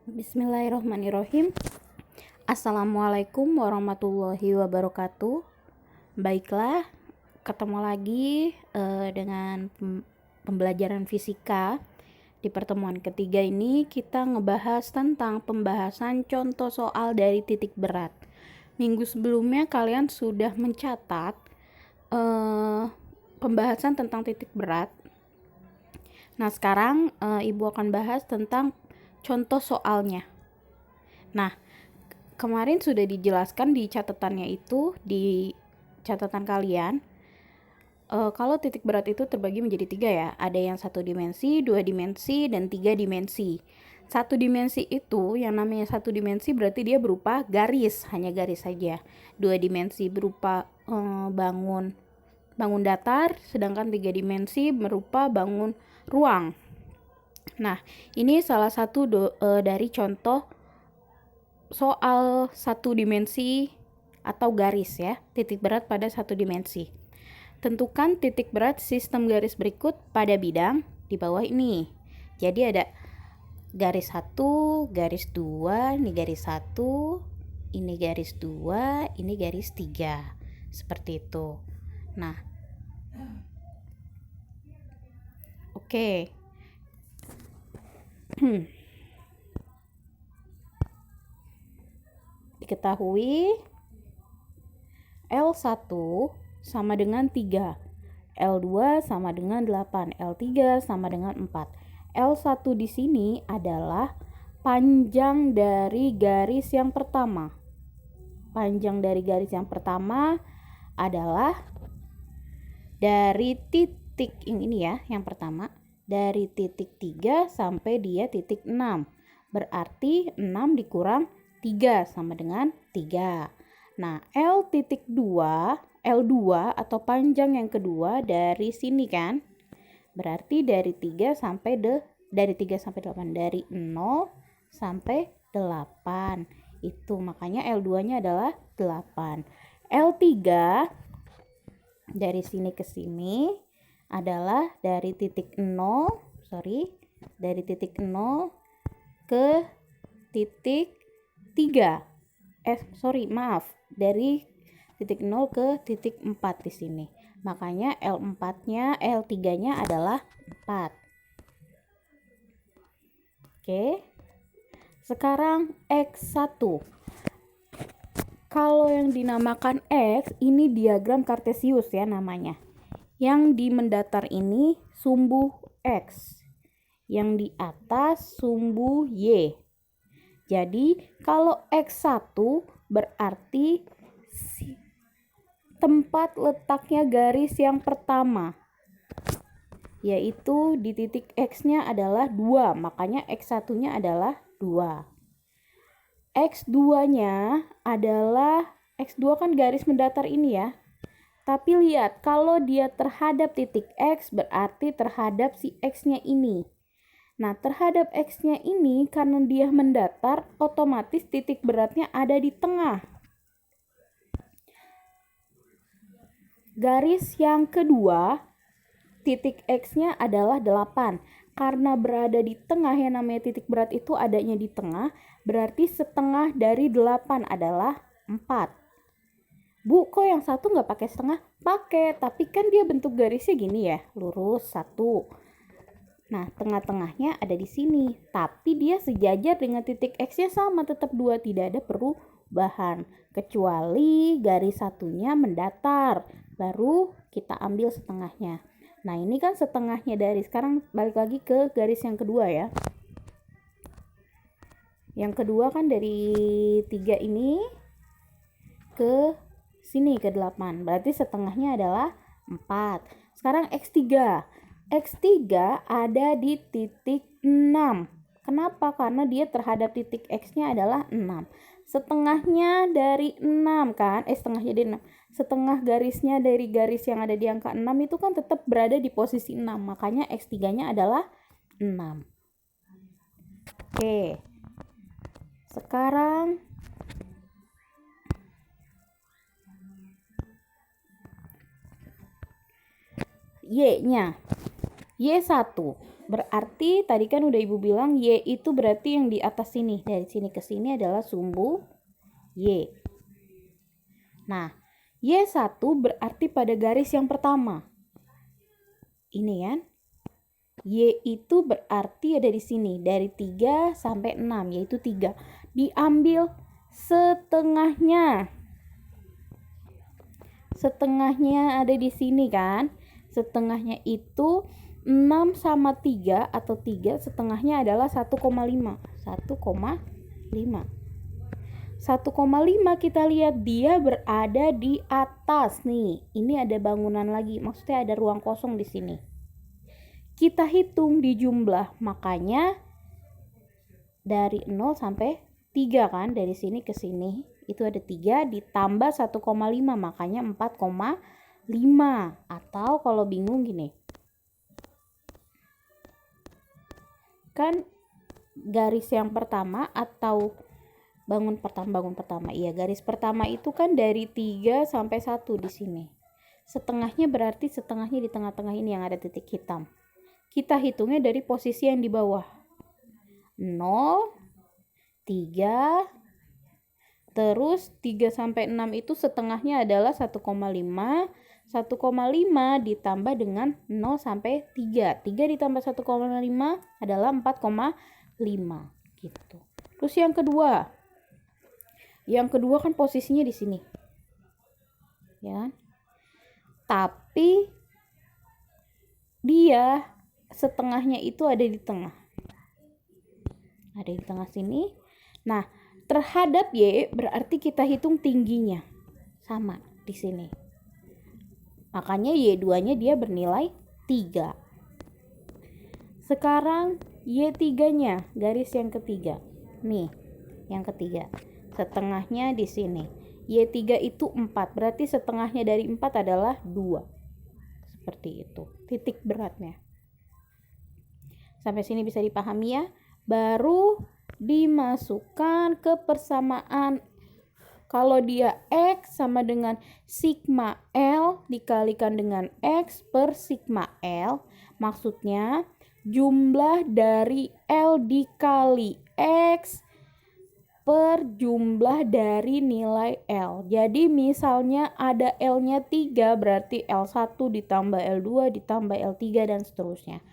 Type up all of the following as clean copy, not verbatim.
Bismillahirrahmanirrahim. Assalamualaikum warahmatullahi wabarakatuh. Baiklah, ketemu lagi dengan pembelajaran fisika. Di pertemuan ketiga ini kita ngebahas tentang pembahasan contoh soal dari titik berat. Minggu sebelumnya kalian sudah mencatat pembahasan tentang titik berat. Nah, sekarang Ibu akan bahas tentang contoh soalnya. Nah, kemarin sudah dijelaskan di catatannya itu, di catatan kalian, kalau titik berat itu terbagi menjadi 3 ya. Ada yang 1 dimensi, 2 dimensi, dan 3 dimensi. 1 dimensi itu, yang namanya 1 dimensi berarti dia berupa garis, hanya garis saja. 2 dimensi berupa bangun datar, sedangkan 3 dimensi berupa bangun ruang. Nah, ini salah satu dari contoh soal 1 dimensi atau garis ya, titik berat pada 1 dimensi. Tentukan titik berat sistem garis berikut pada bidang di bawah ini. Jadi ada garis 1, garis 2, ini garis 1, ini garis 2, ini garis 3. Seperti itu. Nah, oke. Diketahui L1 sama dengan 3, L2 sama dengan 8, L3 sama dengan 4. L1 di sini adalah panjang dari garis yang pertama. Panjang dari garis yang pertama adalah dari titik ini ya, yang pertama, dari titik 3 sampai dia titik 6. Berarti 6 dikurang 3 sama dengan 3. Nah, L2 atau panjang yang kedua dari sini kan. Berarti dari 3 sampai 8, dari 0 sampai 8. Itu makanya L2-nya adalah 8. L3 dari sini ke sini adalah dari titik 0 ke titik 3. Dari titik 0 ke titik 4 di sini. Makanya L3-nya adalah 4. Oke. Sekarang X1. Kalau yang dinamakan X, ini diagram kartesius ya namanya. Yang di mendatar ini sumbu X. Yang di atas sumbu Y. Jadi kalau X1 berarti tempat letaknya garis yang pertama. Yaitu di titik X-nya adalah 2. Makanya X1-nya adalah 2. X2-nya adalah, X2 kan garis mendatar ini ya. Tapi lihat, kalau dia terhadap titik X berarti terhadap si X-nya ini. Nah, terhadap X-nya ini karena dia mendatar, otomatis titik beratnya ada di tengah. Garis yang kedua, titik X-nya adalah 8. Karena berada di tengah, yang namanya titik berat itu adanya di tengah, berarti setengah dari 8 adalah 4. Bu, kok yang satu nggak pakai setengah? Pakai, tapi kan dia bentuk garisnya gini ya, lurus 1. Nah, tengah-tengahnya ada di sini, tapi dia sejajar dengan titik X-nya sama, tetap 2, tidak ada perubahan. Kecuali garis satunya mendatar, baru kita ambil setengahnya. Nah, ini kan setengahnya dari, sekarang balik lagi ke garis yang kedua ya. Yang kedua kan dari 3 ini ke sini ke 8. Berarti setengahnya adalah 4. Sekarang X3. X3 ada di titik 6. Kenapa? Karena dia terhadap titik X-nya adalah 6. Setengahnya dari 6 kan? Setengahnya dari 6. Setengah garisnya dari garis yang ada di angka 6 itu kan tetap berada di posisi 6. Makanya X3-nya adalah 6. Oke. Sekarang Y-nya. Y1. Berarti tadi kan udah Ibu bilang Y itu berarti yang di atas sini. Dari sini ke sini adalah sumbu Y. Nah, Y1 berarti pada garis yang pertama. Ini kan. Y itu berarti ada di sini. Dari 3 sampai 6, yaitu 3. Diambil setengahnya. Setengahnya ada di sini kan. Setengahnya itu 6 sama 3 atau 3 setengahnya adalah 1,5. 1,5. 1,5 kita lihat dia berada di atas nih. Ini ada bangunan lagi, maksudnya ada ruang kosong di sini. Kita hitung di jumlah, makanya dari 0 sampai 3 kan, dari sini ke sini itu ada 3 ditambah 1,5, makanya 4,5. Atau kalau bingung gini, kan garis yang pertama atau bangun pertama, iya garis pertama itu kan dari 3 sampai 1 di sini. Setengahnya berarti setengahnya di tengah-tengah ini yang ada titik hitam. Kita hitungnya dari posisi yang di bawah. 0, 3, terus 3 sampai 6 itu setengahnya adalah 1,5. 1,5 ditambah dengan 0 sampai 3. 3 ditambah 1,5 adalah 4,5 gitu. Terus yang kedua. Yang kedua kan posisinya di sini. Ya kan? Tapi dia setengahnya itu ada di tengah. Ada di tengah sini. Nah, terhadap Y berarti kita hitung tingginya. Sama di sini. Makanya Y2-nya dia bernilai 3. Sekarang Y3-nya, garis yang ketiga. Nih, yang ketiga. Setengahnya di sini. Y3 itu 4, berarti setengahnya dari 4 adalah 2. Seperti itu, titik beratnya. Sampai sini bisa dipahami ya. Baru dimasukkan ke persamaan. Kalau dia X sama dengan sigma L dikalikan dengan X per sigma L, maksudnya jumlah dari L dikali X per jumlah dari nilai L. Jadi misalnya ada L-nya 3, berarti L1 ditambah L2 ditambah L3 dan seterusnya.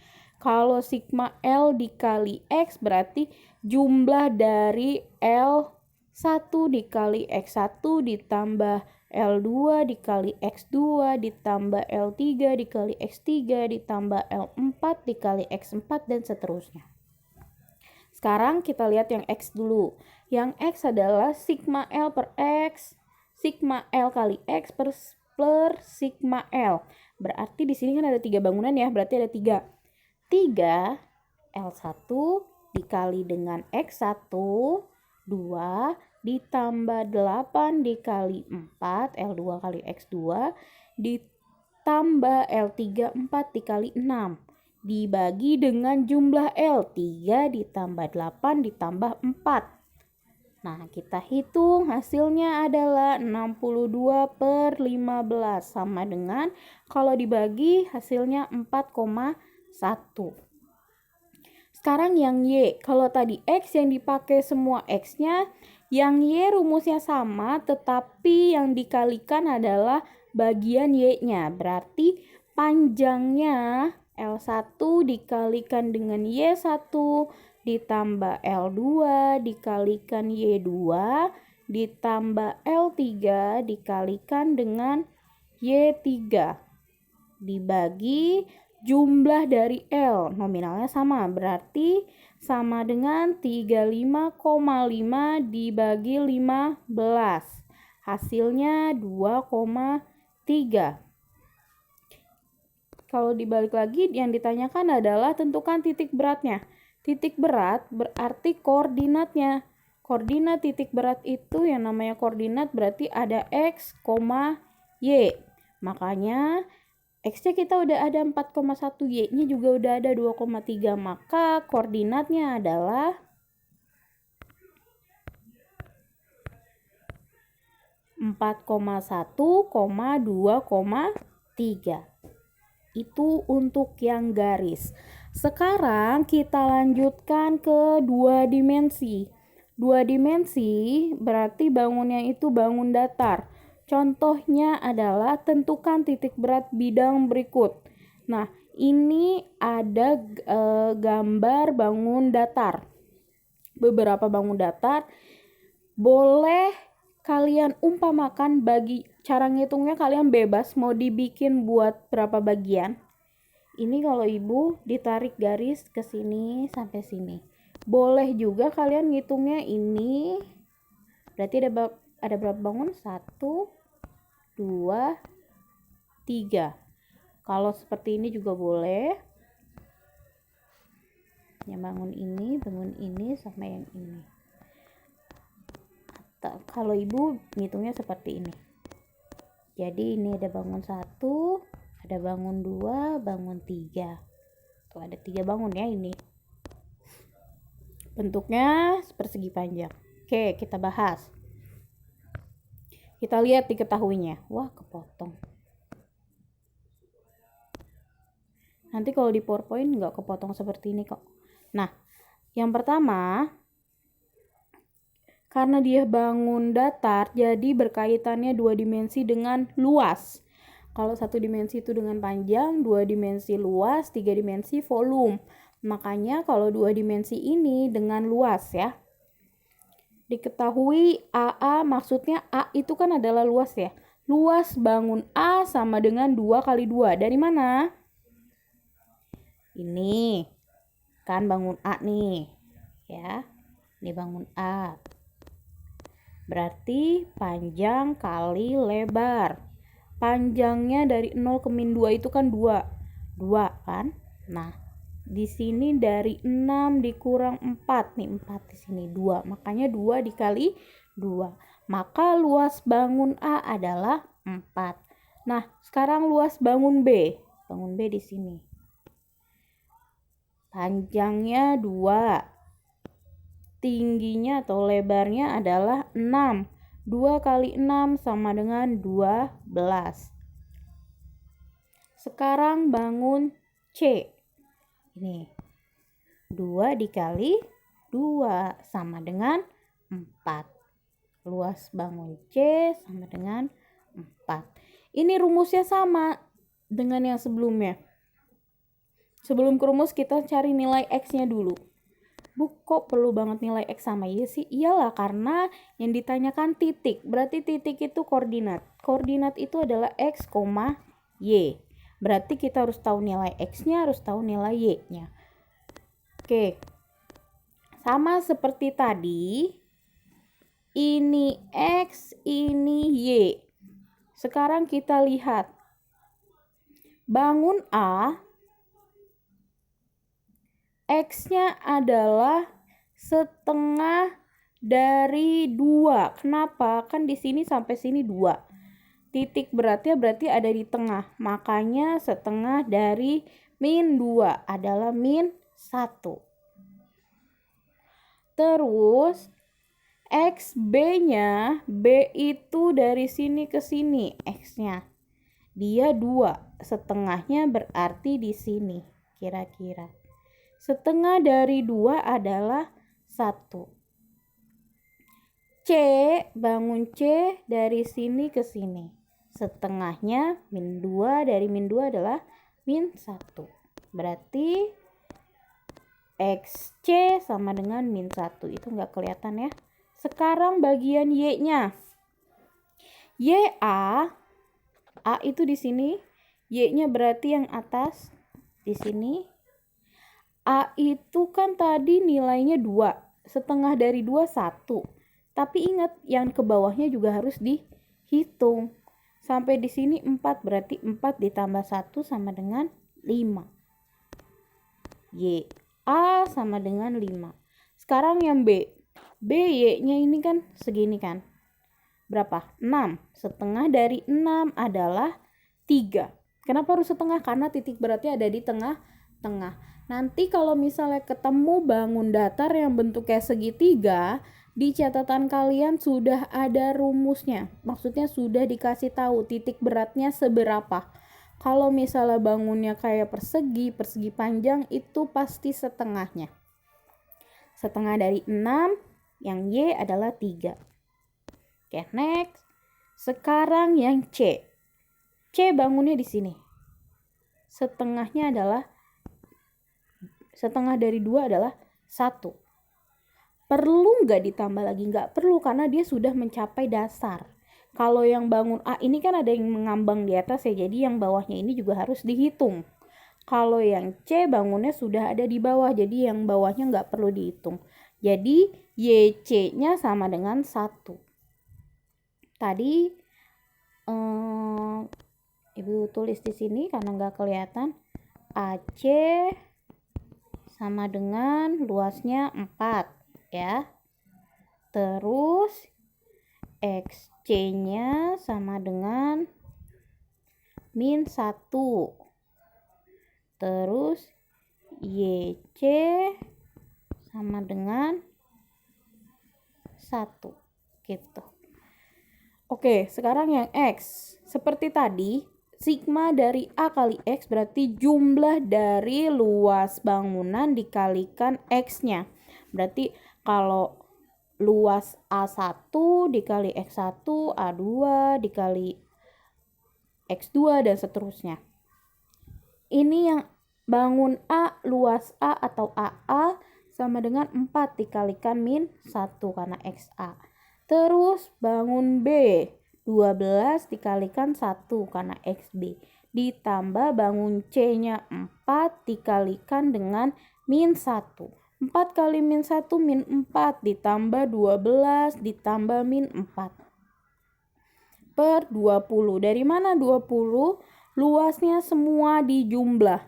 Kalau sigma L dikali X berarti jumlah dari L1 dikali X1 ditambah L2 dikali X2 ditambah L3 dikali X3 ditambah L4 dikali X4 dan seterusnya. Sekarang kita lihat yang X dulu. Yang X adalah sigma L per X, sigma L kali X per sigma L. Berarti di sini kan ada 3 bangunan ya, berarti ada 3. 3 L1 dikali dengan X1, 2 ditambah 8 dikali 4, L2 kali X2, ditambah L3, 4 dikali 6. Dibagi dengan jumlah L, 3 ditambah 8 ditambah 4. Nah, kita hitung hasilnya adalah 62 per 15. Sama dengan kalau dibagi hasilnya 4,1. Sekarang yang Y. Kalau tadi X yang dipakai semua X-nya, yang Y rumusnya sama, tetapi yang dikalikan adalah bagian Y-nya. Berarti panjangnya L1 dikalikan dengan Y1 ditambah L2 dikalikan Y2 ditambah L3 dikalikan dengan Y3 dibagi jumlah dari L, nominalnya sama, berarti sama dengan 35,5 dibagi 15, hasilnya 2,3. Kalau dibalik lagi yang ditanyakan adalah tentukan titik beratnya. Titik berat berarti koordinatnya. Koordinat titik berat itu yang namanya koordinat berarti ada X, Y. Makanya X-nya kita udah ada 4,1, Y-nya juga udah ada 2,3. Maka koordinatnya adalah 4,1, 2,3. Itu untuk yang garis. sekarang kita lanjutkan ke 2 dimensi. 2 dimensi berarti bangunnya itu bangun datar. Contohnya adalah tentukan titik berat bidang berikut. Nah, ini ada gambar bangun datar. Beberapa bangun datar. Boleh kalian umpamakan, bagi cara ngitungnya kalian bebas mau dibikin buat berapa bagian. Ini kalau ibu ditarik garis ke sini sampai sini. Boleh juga kalian ngitungnya ini. Berarti ada berapa bangun? 1, 2, 3. Kalau seperti ini juga boleh. Yang bangun ini sama yang ini. Kalau ibu ngitungnya seperti ini. Jadi ini ada bangun 1, ada bangun 2, bangun 3. Tuh ada 3 bangun ya ini. Bentuknya persegi panjang. Oke, kita bahas. Kita lihat diketahuinya. Wah, kepotong. Nanti kalau di PowerPoint nggak kepotong seperti ini kok. Nah, yang pertama, karena dia bangun datar, jadi berkaitannya 2 dimensi dengan luas. Kalau 1 dimensi itu dengan panjang, 2 dimensi luas, 3 dimensi volume. Makanya kalau 2 dimensi ini dengan luas ya. Diketahui AA, maksudnya A itu kan adalah luas ya. Luas bangun A sama dengan 2 kali 2. Dari mana? Ini kan bangun A nih. Ya. Ini bangun A. Berarti panjang kali lebar. Panjangnya dari 0 ke min 2 itu kan 2. 2 kan? Nah, di sini dari 6 dikurang 4. Nih 4 di sini 2. Makanya 2 dikali 2. Maka luas bangun A adalah 4. Nah, sekarang luas bangun B. Bangun B di sini. Panjangnya 2. Tingginya atau lebarnya adalah 6. 2 kali 6 sama dengan 12. Sekarang bangun C. Ini 2 dikali 2 sama dengan 4. Luas bangun C sama dengan 4. Ini rumusnya sama dengan yang sebelumnya. Sebelum ke rumus kita cari nilai X-nya dulu. Bu, kok perlu banget nilai X sama Y sih? Iyalah, karena yang ditanyakan titik. Berarti titik itu koordinat. Koordinat itu adalah X, Y. Berarti kita harus tahu nilai X-nya, harus tahu nilai Y-nya. Oke. Sama seperti tadi. Ini X, ini Y. Sekarang kita lihat. Bangun A. X-nya adalah setengah dari 2. Kenapa? Kan di sini sampai sini 2. Titik beratnya berarti ada di tengah. Makanya setengah dari min 2 adalah min 1. Terus XB-nya, B itu dari sini ke sini X-nya. Dia 2. Setengahnya berarti di sini kira-kira. Setengah dari 2 adalah 1. C, bangun C dari sini ke sini. Setengahnya min 2, dari min 2 adalah min 1. Berarti XC sama dengan min 1. Itu nggak kelihatan ya. Sekarang bagian Y-nya. YA, A itu di sini. Y-nya berarti yang atas di sini. A itu kan tadi nilainya 2. Setengah dari 2, 1. Tapi ingat, yang ke bawahnya juga harus dihitung. Sampai di sini 4, berarti 4 ditambah 1 sama dengan 5. Y, A sama dengan 5. Sekarang yang B. B, Y-nya ini kan segini kan. Berapa? 6. Setengah dari 6 adalah 3. Kenapa harus setengah? Karena titik beratnya ada di tengah-tengah. Nanti kalau misalnya ketemu bangun datar yang bentuknya segitiga, di catatan kalian sudah ada rumusnya. Maksudnya sudah dikasih tahu titik beratnya seberapa. Kalau misalnya bangunnya kayak persegi panjang, itu pasti setengahnya. Setengah dari 6, yang Y adalah 3. Oke, next. Sekarang yang C. C bangunnya di sini. Setengahnya adalah, setengah dari 2 adalah 1. Perlu nggak ditambah lagi? Nggak perlu, karena dia sudah mencapai dasar. Kalau yang bangun A ini kan ada yang mengambang di atas ya, jadi yang bawahnya ini juga harus dihitung. Kalau yang C bangunnya sudah ada di bawah, jadi yang bawahnya nggak perlu dihitung. Jadi YC-nya sama dengan 1. Tadi Ibu tulis di sini karena nggak kelihatan. AC sama dengan luasnya 4 ya. Terus XC-nya sama dengan min 1. Terus YC sama dengan 1 gitu. Oke, sekarang yang X. Seperti tadi, sigma dari A kali X berarti jumlah dari luas bangunan dikalikan X-nya. Berarti kalau luas A1 dikali X1, A2 dikali X2 dan seterusnya. Ini yang bangun A, luas A atau AA sama dengan 4 dikalikan min 1 karena XA. Terus bangun B, 12 dikalikan 1 karena XB. Ditambah bangun C-nya 4 dikalikan dengan min 1. 4 kali min 1 min 4 ditambah 12 ditambah min 4. Per 20. Dari mana 20? Luasnya semua dijumlah.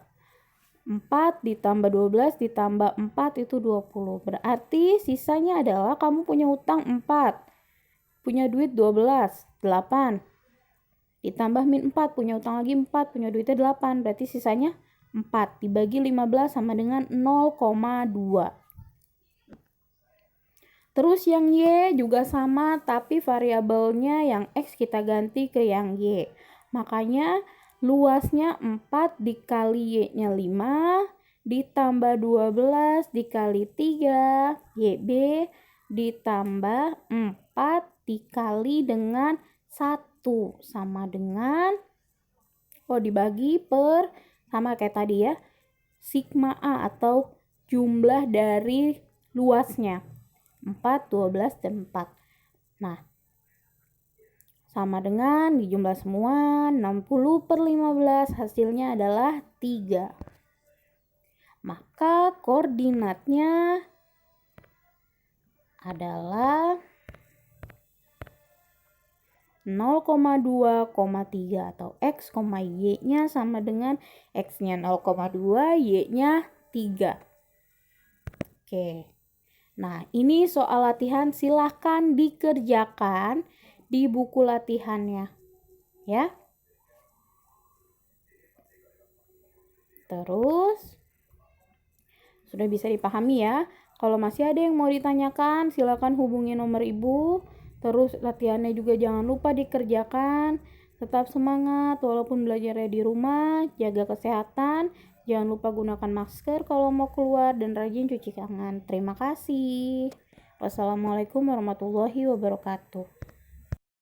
4 ditambah 12 ditambah 4 itu 20. Berarti sisanya adalah kamu punya utang 4. Punya duit 12, 8. Ditambah min 4, punya utang lagi 4, punya duitnya 8. Berarti sisanya 4. Dibagi 15 sama dengan 0,2. Terus yang Y juga sama, tapi variabelnya yang X kita ganti ke yang Y. Makanya luasnya 4 dikali Y-nya 5, ditambah 12 dikali 3, YB, ditambah 4 dikali dengan 1 sama dengan, dibagi per, sama kayak tadi ya, sigma A atau jumlah dari luasnya. 4, 12, dan 4. Nah, sama dengan dijumlah semua 60 per 15, hasilnya adalah 3. Maka koordinatnya adalah 0,2,3 atau X, Y-nya sama dengan X-nya 0,2, Y-nya 3. Oke. Nah, ini soal latihan, silahkan dikerjakan di buku latihannya. Ya. Terus, sudah bisa dipahami ya. Kalau masih ada yang mau ditanyakan, silakan hubungi nomor Ibu. Terus latihannya juga jangan lupa dikerjakan. Tetap semangat walaupun belajarnya di rumah. Jaga kesehatan. Jangan lupa gunakan masker kalau mau keluar dan rajin cuci tangan. Terima kasih. Wassalamualaikum warahmatullahi wabarakatuh.